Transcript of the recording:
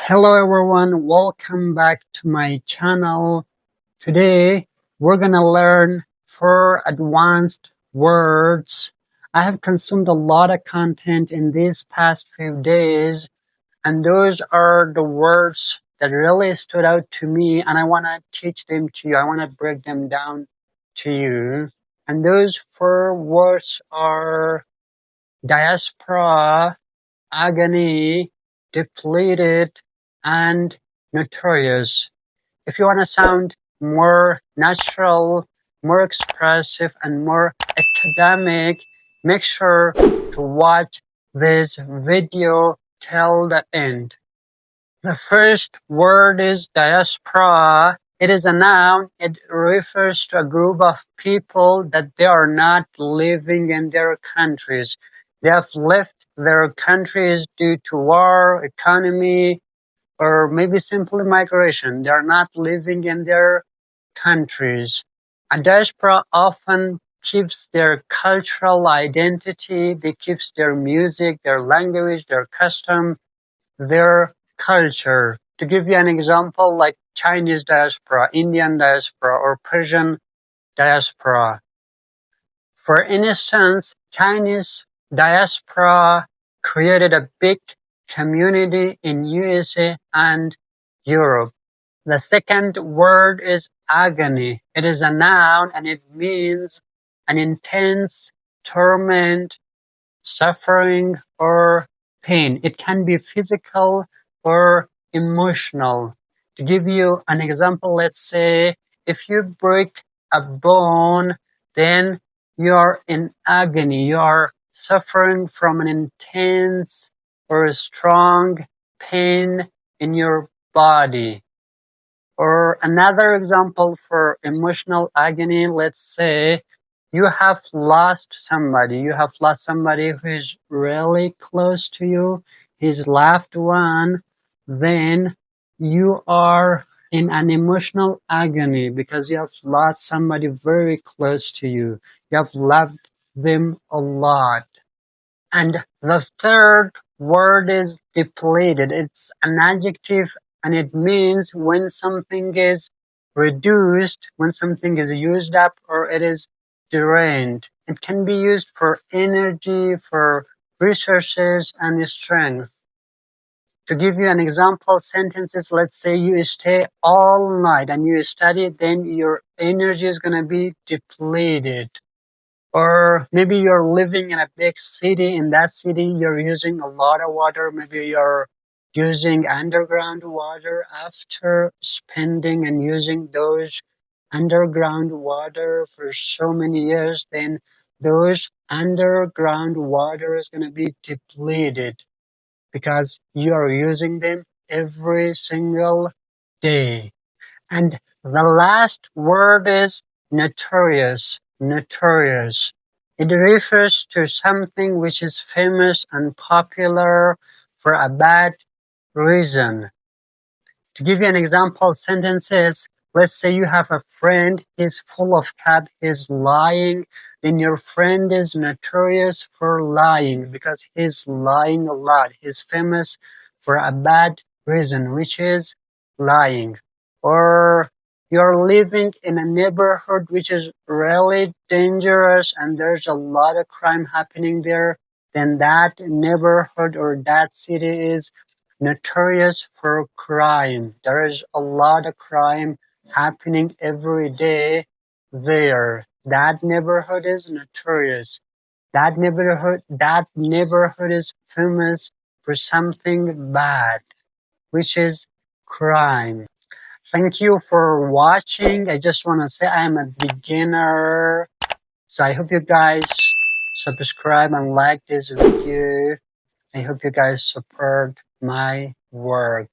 Hello everyone, welcome back to my channel. Today we're gonna learn 4 advanced words. I have consumed a lot of content in these past few days, and those are the words that really stood out to me, and I wanna teach them to you. I wanna break them down to you. And those 4 words are diaspora, agony, depleted, and notorious. If you want to sound more natural, more expressive, and more academic, make sure to watch this video till the end. The first word is diaspora. It is a noun. It refers to a group of people that they are not living in their countries. They have left their countries due to war, economy, or maybe simply migration. They are not living in their countries. A diaspora often keeps their cultural identity. They keeps their music, their language, their custom, their culture. To give you an example, like Chinese diaspora, Indian diaspora, or Persian diaspora. For instance, Chinese diaspora created a big community in USA and Europe. The second word is agony. It is a noun and it means an intense torment, suffering, or pain. It can be physical or emotional. To give you an example, let's say if you break a bone, then you are in agony. You are suffering from an intense or a strong pain in your body. Or another example for emotional agony, let's say you have lost somebody. You have lost somebody who is really close to you, his loved one. Then you are in an emotional agony because you have lost somebody very close to you. You have loved them a lot. And the third word is depleted. It's an adjective and it means when something is reduced, when something is used up, or it is drained. It can be used for energy, for resources, and strength. To give you an example, sentences, let's say you stay all night and you study, then your energy is going to be depleted. Or maybe you're living in a big city. In that city, you're using a lot of water. Maybe you're using underground water. After spending and using those underground water for so many years, then those underground water is going to be depleted because you are using them every single day. And the last word is notorious. Notorious. It refers to something which is famous and popular for a bad reason. To give you an example, sentences, let's say you have a friend, he's full of cap, he's lying, then your friend is notorious for lying because he's lying a lot. He's famous for a bad reason, which is lying. Or you're living in a neighborhood which is really dangerous and there's a lot of crime happening there, then that neighborhood or that city is notorious for crime. There is a lot of crime happening every day there. That neighborhood is notorious. That neighborhood is famous for something bad, which is crime. Thank you for watching. I just want to say I'm a beginner. So I hope you guys subscribe and like this video. I hope you guys support my work.